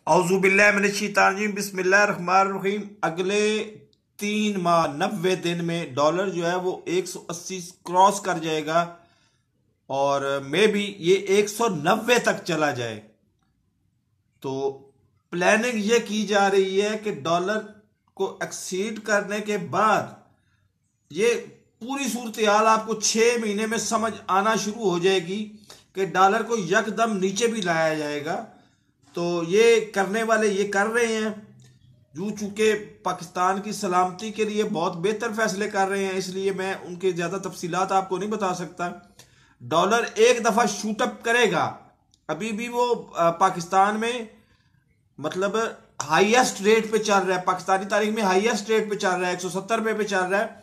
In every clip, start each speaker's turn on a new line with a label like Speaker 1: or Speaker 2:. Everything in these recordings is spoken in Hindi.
Speaker 1: औज़ुबिल्लाहिमिनश्शैतानिर्रजीम बिस्मिल्लाहिर्रहमानिर्रहीम। अगले 3 माह 90 दिन में डॉलर जो है वो 180 क्रॉस कर जाएगा और मे भी ये 190 तक चला जाए। तो प्लानिंग ये की जा रही है कि डॉलर को एक्सीड करने के बाद ये पूरी सूरत हाल आपको 6 महीने में समझ आना शुरू हो जाएगी कि डॉलर को यकदम नीचे भी लाया जाएगा। तो ये करने वाले ये कर रहे हैं, जो चूंकि पाकिस्तान की सलामती के लिए बहुत बेहतर फैसले कर रहे हैं, इसलिए मैं उनके ज़्यादा तफसीलात आपको नहीं बता सकता। डॉलर एक दफ़ा शूटअप करेगा, अभी भी वो पाकिस्तान में मतलब हाईएस्ट रेट पे चल रहा है, पाकिस्तानी तारीख में हाईएस्ट रेट पे चल रहा है, 170 रुपये पे चल रहा है।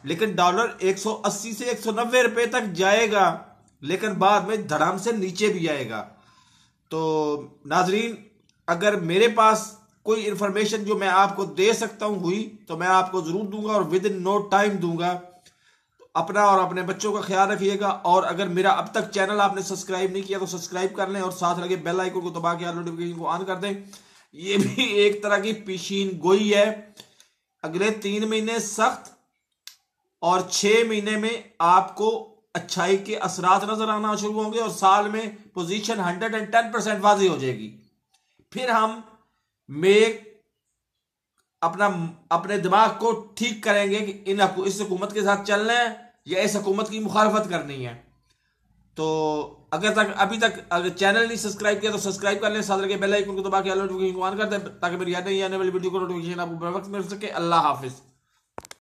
Speaker 1: लेकिन डॉलर 180 से 190 रुपये तक जाएगा, लेकिन बाद में धड़ाम से नीचे भी आएगा। तो नाजरीन, अगर मेरे पास कोई इंफॉर्मेशन जो मैं आपको दे सकता हूं हुई तो मैं आपको जरूर दूंगा और विद इन नो टाइम दूंगा। तो अपना और अपने बच्चों का ख्याल रखिएगा। और अगर मेरा अब तक चैनल आपने सब्सक्राइब नहीं किया तो सब्सक्राइब कर लें और साथ लगे बेल आइकन को दबा के नोटिफिकेशन को ऑन कर दें। ये भी एक तरह की पेशीन गोई है। अगले 3 महीने सख्त और 6 महीने में आपको अच्छाई के असरात नजर आना शुरू होंगे और साल में पोजीशन 110% वाजी हो जाएगी। फिर हम मेक अपने दिमाग को ठीक करेंगे कि इस हुकूमत के साथ चलना है या इस हुकूमत की मुखालफत करनी है। तो अभी तक अगर चैनल नहीं सब्सक्राइब किया तो सब्सक्राइब कर लें, साथ लगे बेल आइकन को दबा के नोटिफिकेशन ऑन कर दें ताकि मेरी नई आने वाली वीडियो को नोटिफिकेशन आपको बर वक्त मिल सके। अल्लाह हाफिज।